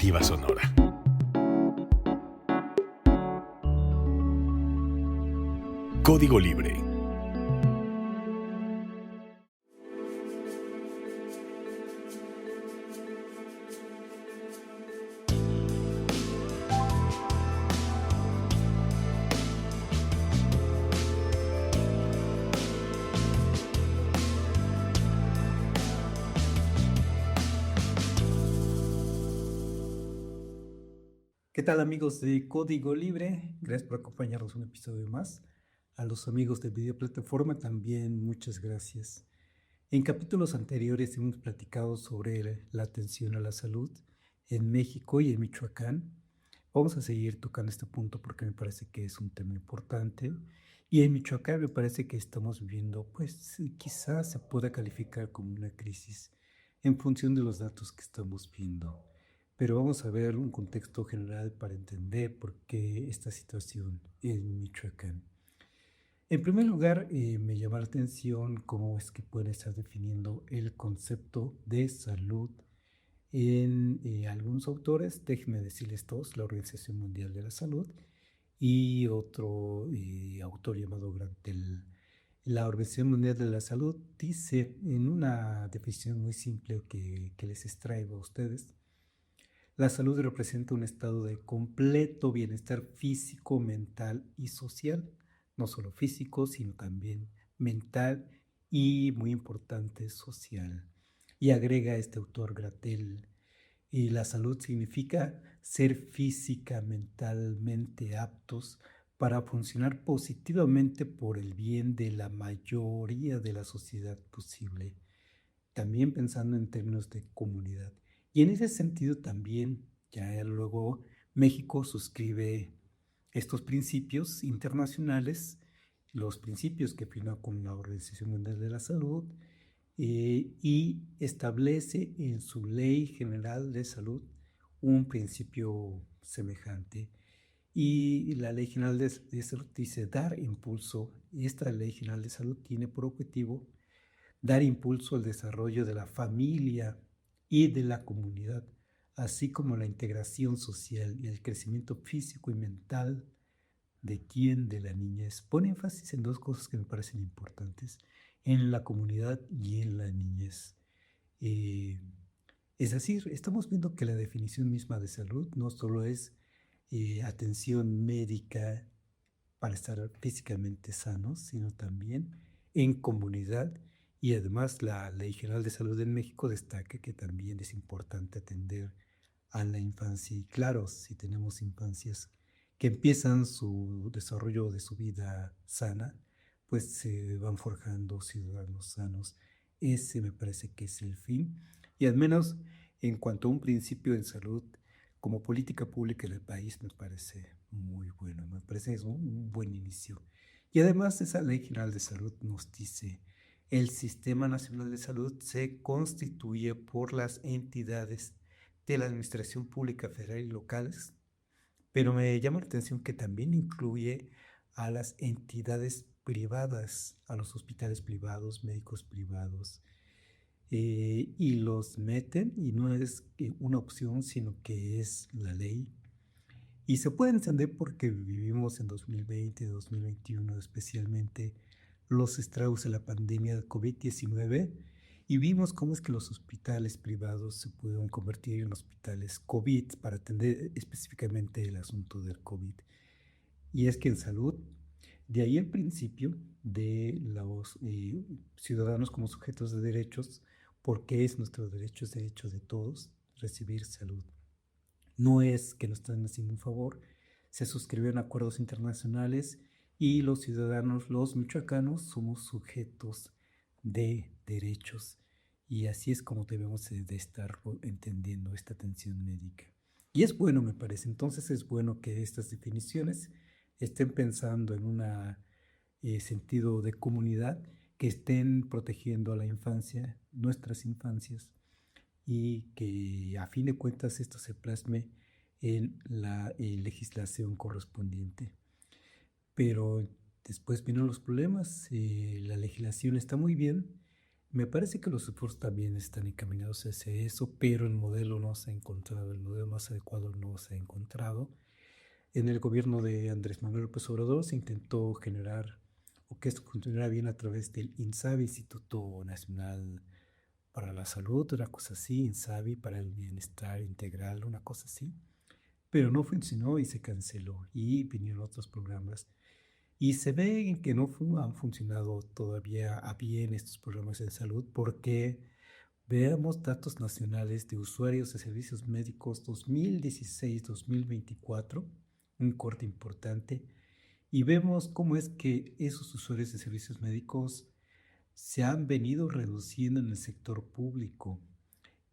Alternativa Sonora. Código Libre. ¿Qué tal amigos de Código Libre? Gracias por acompañarnos un episodio más. A los amigos de Videoplataforma también muchas gracias. En capítulos anteriores hemos platicado sobre la atención a la salud en México y en Michoacán. Vamos a seguir tocando este punto porque me parece que es un tema importante. Y en Michoacán me parece que estamos viviendo, pues quizás se pueda calificar como una crisis en función de los datos que estamos viendo. Pero vamos a ver un contexto general para entender por qué esta situación en Michoacán. En primer lugar, me llama la atención cómo es que pueden estar definiendo el concepto de salud en algunos autores. Déjenme decirles todos: la Organización Mundial de la Salud y otro autor llamado Grantel. La Organización Mundial de la Salud dice en una definición muy simple que les extraigo a ustedes: la salud representa un estado de completo bienestar físico, mental y social. No solo físico, sino también mental y, muy importante, social. Y agrega este autor Gratel: y la salud significa ser física, mentalmente aptos para funcionar positivamente por el bien de la mayoría de la sociedad posible, también pensando en términos de comunidad. Y en ese sentido también, ya luego México suscribe estos principios internacionales, los principios que firma con la Organización Mundial de la Salud, y establece en su Ley General de Salud un principio semejante. Y la Ley General de Salud dice dar impulso, y esta Ley General de Salud tiene por objetivo dar impulso al desarrollo de la familia y de la comunidad, así como la integración social y el crecimiento físico y mental de la niñez. Pone énfasis en dos cosas que me parecen importantes: en la comunidad y en la niñez. Eh, es decir, estamos viendo que la definición misma de salud no solo es atención médica para estar físicamente sanos, sino también en comunidad. Y además la Ley General de Salud en México destaca que también es importante atender a la infancia. Y claro, si tenemos infancias que empiezan su desarrollo de su vida sana, pues se van forjando ciudadanos sanos. Ese me parece que es el fin. Y al menos en cuanto a un principio en salud como política pública en el país, me parece muy bueno, me parece es un buen inicio. Y además esa Ley General de Salud nos dice: el Sistema Nacional de Salud se constituye por las entidades de la Administración Pública Federal y locales, pero me llama la atención que también incluye a las entidades privadas, a los hospitales privados, médicos privados, y los meten, y no es una opción, sino que es la ley. Y se puede entender porque vivimos en 2020, 2021, especialmente los estragos de la pandemia de COVID-19, y vimos cómo es que los hospitales privados se pudieron convertir en hospitales COVID para atender específicamente el asunto del COVID. Y es que en salud, de ahí el principio de los ciudadanos como sujetos de derechos, porque es nuestro derecho, es derecho de todos recibir salud. No es que nos están haciendo un favor. Se suscribieron acuerdos internacionales y los ciudadanos, los michoacanos, somos sujetos de derechos. Y así es como debemos de estar entendiendo esta atención médica. Y es bueno, me parece. Entonces es bueno que estas definiciones estén pensando en un sentido de comunidad, que estén protegiendo a la infancia, nuestras infancias, y que a fin de cuentas esto se plasme en la legislación correspondiente. Pero después vienen los problemas. La legislación está muy bien, Me parece que los esfuerzos también están encaminados hacia eso, pero el modelo no se ha encontrado, el modelo más adecuado no se ha encontrado. En el gobierno de Andrés Manuel López Obrador se intentó generar o que esto funcionara bien a través del INSABI, Instituto Nacional para la Salud, una cosa así, INSABI para el Bienestar Integral, una cosa así, pero no funcionó y se canceló y vinieron otros programas. Y se ve que no han funcionado todavía a bien estos programas de salud porque veamos datos nacionales de usuarios de servicios médicos 2016-2024, un corte importante, y vemos cómo es que esos usuarios de servicios médicos se han venido reduciendo en el sector público,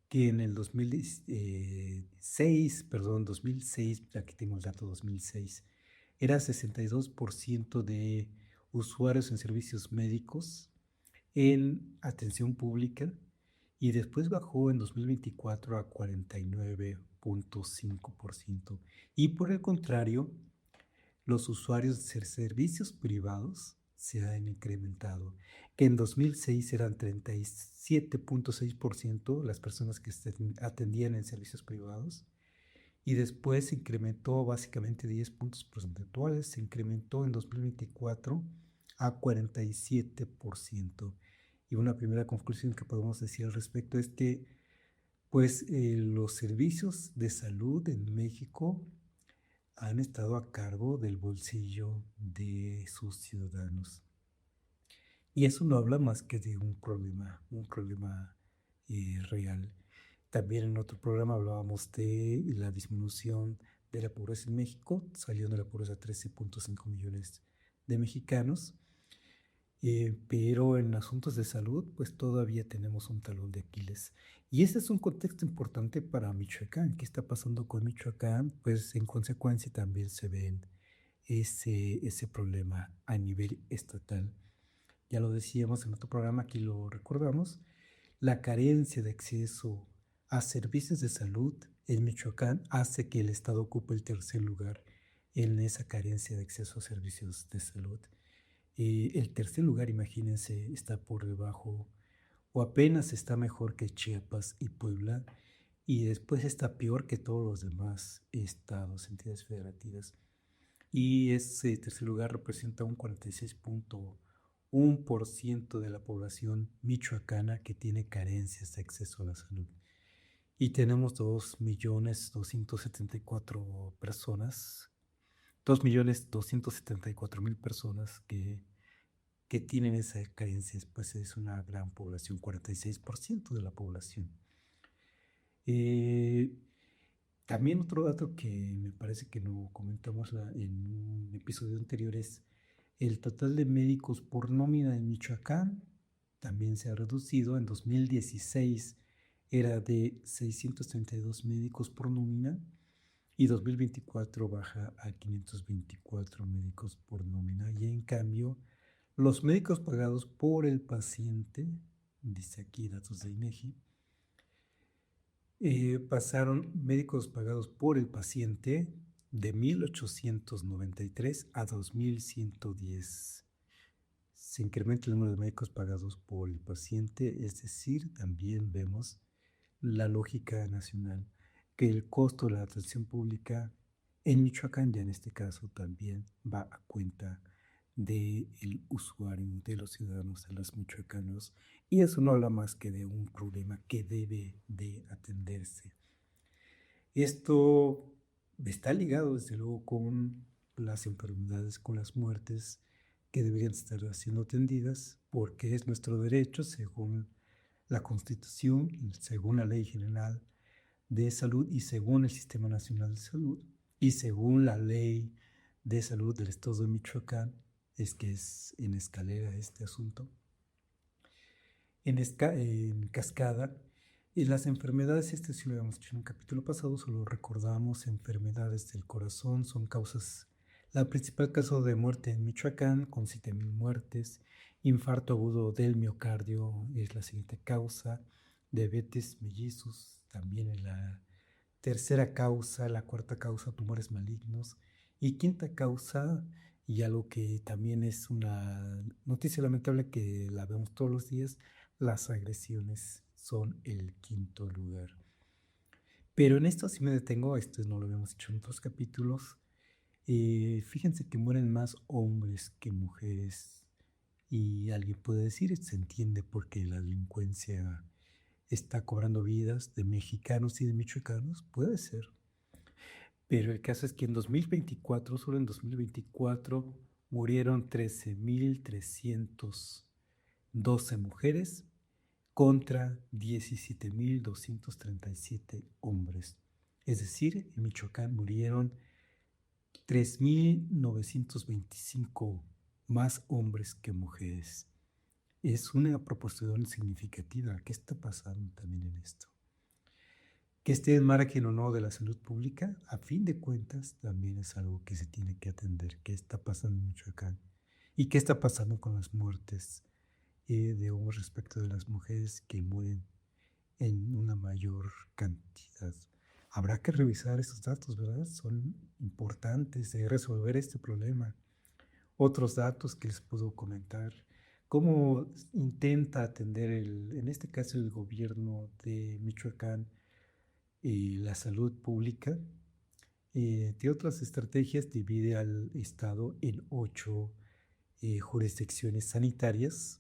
que en el 2006, aquí tengo el dato 2006, era 62% de usuarios en servicios médicos en atención pública y después bajó en 2024 a 49.5%. Y por el contrario, los usuarios de servicios privados se han incrementado, que en 2006 eran 37.6% las personas que se atendían en servicios privados y después se incrementó básicamente 10 puntos porcentuales, se incrementó en 2024 a 47%. Y una primera conclusión que podemos decir al respecto es que pues los servicios de salud en México han estado a cargo del bolsillo de sus ciudadanos. Y eso no habla más que de un problema real. También en otro programa hablábamos de la disminución de la pobreza en México, salió de la pobreza 13.5 millones de mexicanos, pero en asuntos de salud pues todavía tenemos un talón de Aquiles. Y ese es un contexto importante para Michoacán. ¿Qué está pasando con Michoacán? Pues en consecuencia también se ve ese problema a nivel estatal. Ya lo decíamos en otro programa, aquí lo recordamos, la carencia de acceso a servicios de salud en Michoacán hace que el Estado ocupe el tercer lugar en esa carencia de acceso a servicios de salud. El tercer lugar, imagínense, está por debajo o apenas está mejor que Chiapas y Puebla y después está peor que todos los demás estados, entidades federativas. Y ese tercer lugar representa un 46.1% de la población michoacana que tiene carencias de acceso a la salud. Y tenemos 2.274.000 personas, 2.274.000 personas que tienen esa carencia, pues es una gran población, 46% de la población. También otro dato que me parece que no comentamos en un episodio anterior es el total de médicos por nómina en Michoacán también se ha reducido. En 2016 era de 632 médicos por nómina y 2024 baja a 524 médicos por nómina. Y en cambio, los médicos pagados por el paciente, dice aquí datos de INEGI, pasaron médicos pagados por el paciente de 1.893 a 2.110. Se incrementa el número de médicos pagados por el paciente, es decir, también vemos la lógica nacional, que el costo de la atención pública en Michoacán, ya en este caso, también va a cuenta del usuario, de los ciudadanos, de los michoacanos, y eso no habla más que de un problema que debe de atenderse. Esto está ligado desde luego con las enfermedades, con las muertes que deberían estar siendo atendidas porque es nuestro derecho según la Constitución, según la Ley General de Salud y según el Sistema Nacional de Salud y según la Ley de Salud del Estado de Michoacán, es que es en escalera este asunto. En cascada, y las enfermedades, este sí lo habíamos hecho en un capítulo pasado, solo recordamos enfermedades del corazón, son causas, la principal causa de muerte en Michoacán, con 7,000 muertes, infarto agudo del miocardio es la siguiente causa, diabetes mellizos también es la tercera causa, la cuarta causa, tumores malignos, y quinta causa, y algo que también es una noticia lamentable que la vemos todos los días, las agresiones son el quinto lugar. Pero en esto sí me detengo, esto no lo habíamos hecho en otros capítulos. Fíjense que mueren más hombres que mujeres. Y alguien puede decir, se entiende porque la delincuencia está cobrando vidas de mexicanos y de michoacanos, puede ser. Pero el caso es que en 2024, solo en 2024, murieron 13.312 mujeres contra 17.237 hombres. Es decir, en Michoacán murieron 3.925 más hombres que mujeres. Es una proporción significativa. ¿Qué está pasando también en esto? Que esté en margen o no de la salud pública, a fin de cuentas, también es algo que se tiene que atender. ¿Qué está pasando en Michoacán? ¿Y qué está pasando con las muertes de hombres respecto de las mujeres que mueren en una mayor cantidad? Habrá que revisar esos datos, ¿verdad? Son importantes de resolver este problema. Otros datos que les puedo comentar. ¿Cómo intenta atender, en este caso, el gobierno de Michoacán, la salud pública? De otras estrategias, divide al Estado en 8 jurisdicciones sanitarias.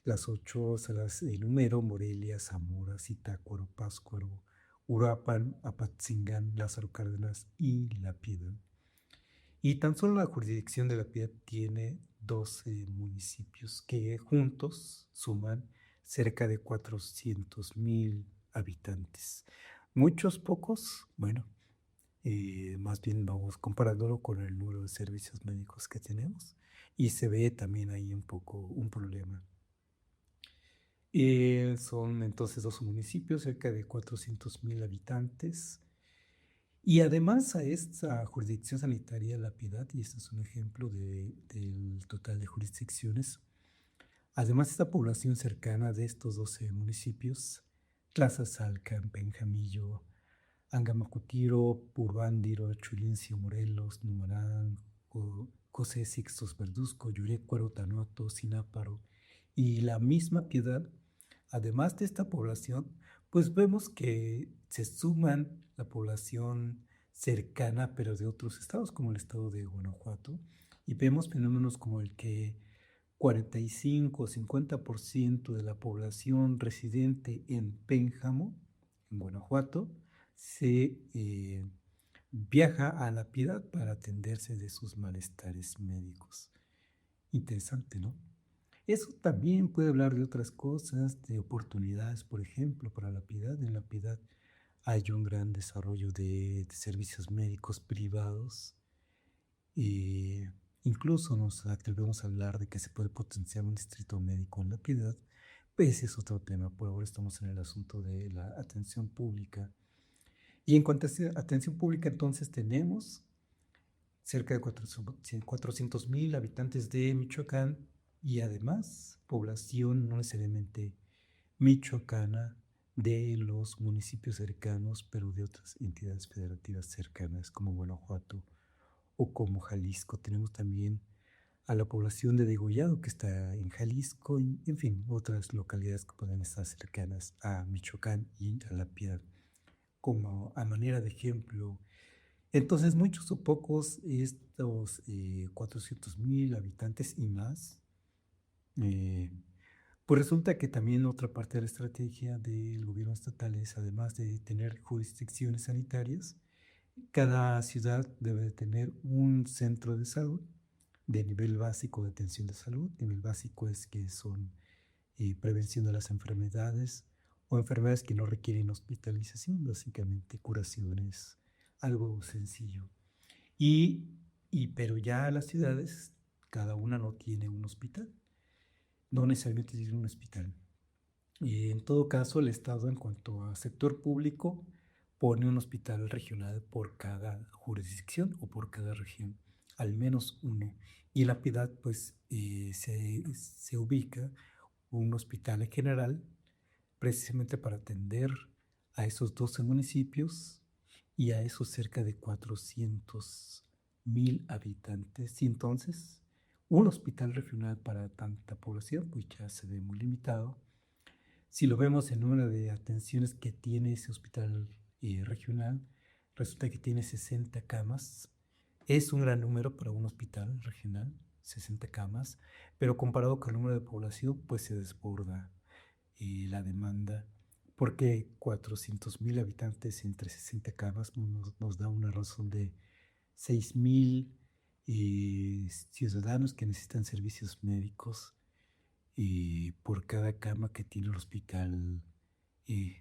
Las 8 se las enumero: Morelia, Zamora, Zitácuaro, Pátzcuaro, Uruapan, Apatzingán, Lázaro Cárdenas y La Piedad. Y tan solo la jurisdicción de La Piedad tiene 12 municipios que juntos suman cerca de 400,000 habitantes. Muchos, pocos, bueno, más bien vamos comparándolo con el número de servicios médicos que tenemos y se ve también ahí un poco un problema. Son entonces 12 municipios, cerca de 400,000 habitantes. Y además a esta jurisdicción sanitaria, La Piedad, y este es un ejemplo del total de jurisdicciones, además esta población cercana de estos 12 municipios, Tlazasalcan, Benjamillo, Angamacutiro, Purbándiro, Chulincio, Morelos, Numarán, José Sixtos Verduzco, Yurecuaro, Tanoto, Sináparo y la misma Piedad. Además de esta población, pues vemos que se suman la población cercana, pero de otros estados, como el estado de Guanajuato, y vemos fenómenos como el que 45 o 50% de la población residente en Pénjamo, en Guanajuato, se viaja a La Piedad para atenderse de sus malestares médicos. Interesante, ¿no? Eso también puede hablar de otras cosas, de oportunidades, por ejemplo, para La Piedad. En La Piedad hay un gran desarrollo de servicios médicos privados. Incluso nos atrevemos a hablar de que se puede potenciar un distrito médico en La Piedad. Pues ese es otro tema. Por ahora estamos en el asunto de la atención pública. Y en cuanto a atención pública, entonces tenemos cerca de 400,000 habitantes de Michoacán y además población no necesariamente michoacana de los municipios cercanos, pero de otras entidades federativas cercanas como Guanajuato o como Jalisco. Tenemos también a la población de Degollado que está en Jalisco y, en fin, otras localidades que pueden estar cercanas a Michoacán y a La Piedad, como a manera de ejemplo. Entonces, muchos o pocos, estos 400,000 habitantes y más, pues resulta que también otra parte de la estrategia del gobierno estatal es, además de tener jurisdicciones sanitarias, cada ciudad debe de tener un centro de salud de nivel básico de atención de salud. Nivel básico es que son prevención de las enfermedades o enfermedades que no requieren hospitalización, básicamente curaciones, algo sencillo. Pero ya las ciudades, cada una no tiene un hospital, no necesariamente tiene un hospital. En todo caso, el Estado, en cuanto a sector público, pone un hospital regional por cada jurisdicción o por cada región, al menos uno. Y en La Piedad, pues, se ubica un hospital en general, precisamente para atender a esos 12 municipios y a esos cerca de 400,000 habitantes. Y entonces, un hospital regional para tanta población, pues ya se ve muy limitado. Si lo vemos en número de atenciones que tiene ese hospital regional, resulta que tiene 60 camas. Es un gran número para un hospital regional, 60 camas, pero comparado con el número de población, pues se desborda la demanda, porque 400,000 habitantes entre 60 camas nos da una razón de 6,000 ciudadanos que necesitan servicios médicos por cada cama que tiene el hospital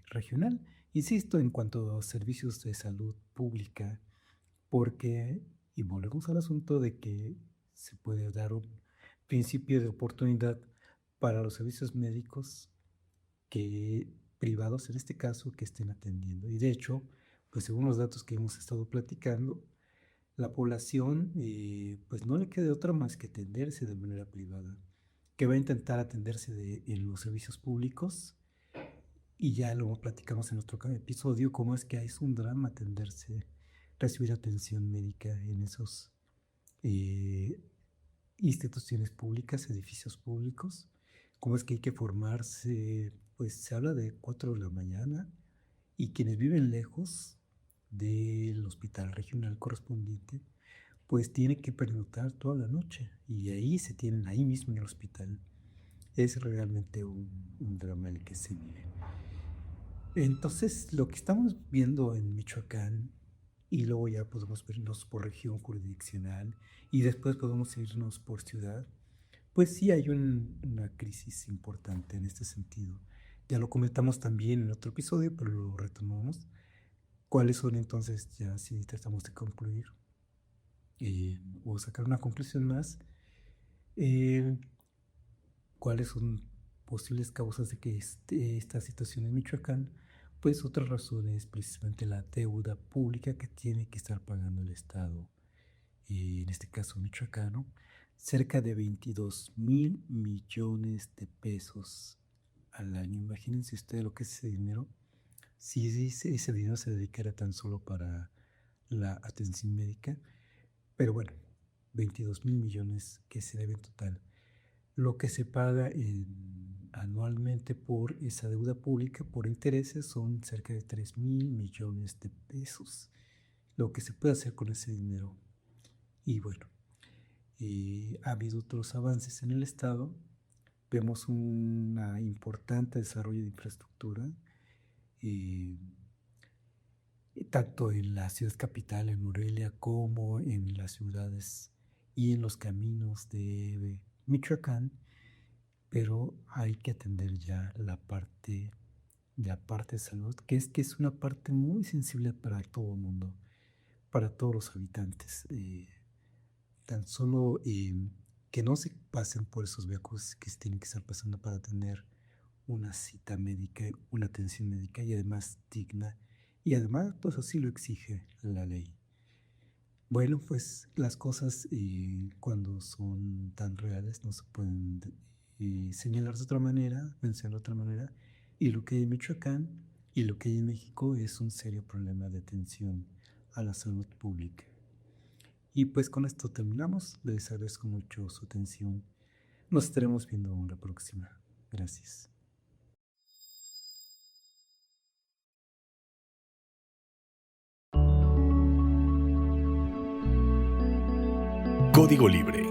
regional. Insisto, en cuanto a servicios de salud pública, porque, y volvemos al asunto de que se puede dar un principio de oportunidad para los servicios médicos que privados, en este caso, que estén atendiendo. Y de hecho, pues según los datos que hemos estado platicando, la población pues no le queda otra más que atenderse de manera privada, que va a intentar atenderse en los servicios públicos, y ya lo platicamos en otro episodio, cómo es que es un drama atenderse, recibir atención médica en esos instituciones públicas, edificios públicos, cómo es que hay que formarse, pues se habla de 4 de la mañana, y quienes viven lejos del hospital regional correspondiente, pues tienen que pernoctar toda la noche, y ahí se tienen, ahí mismo en el hospital. Es realmente un drama el que se vive. Entonces, lo que estamos viendo en Michoacán, y luego ya podemos vernos por región jurisdiccional, y después podemos irnos por ciudad, pues sí hay una crisis importante en este sentido. Ya lo comentamos también en otro episodio, pero lo retomamos. ¿Cuáles son entonces, ya si tratamos de concluir o sacar una conclusión más, eh, cuáles son posibles causas de que esta situación en Michoacán? Pues otra razón es precisamente la deuda pública que tiene que estar pagando el Estado, en este caso michoacano, cerca de 22,000 millones de pesos al año. Imagínense ustedes lo que es ese dinero, si ese dinero se dedicara tan solo para la atención médica. Pero bueno, 22,000 millones que se debe en total. Lo que se paga anualmente por esa deuda pública por intereses son cerca de 3,000 millones de pesos. Lo que se puede hacer con ese dinero. Y bueno, ha habido otros avances en el Estado. Vemos un importante desarrollo de infraestructura, tanto en la ciudad capital, en Morelia, como en las ciudades y en los caminos de Michoacán, pero hay que atender ya la parte de salud, que es una parte muy sensible para todo el mundo, para todos los habitantes. Tan solo que no se pasen por esos viajes que se tienen que estar pasando para tener una cita médica, una atención médica, y además digna, y además pues así lo exige la ley. Bueno, pues las cosas cuando son tan reales no se pueden señalar de otra manera, mencionar de otra manera, y lo que hay en Michoacán y lo que hay en México es un serio problema de atención a la salud pública. Y pues con esto terminamos. Les agradezco mucho su atención. Nos estaremos viendo en la próxima. Gracias. Código Libre.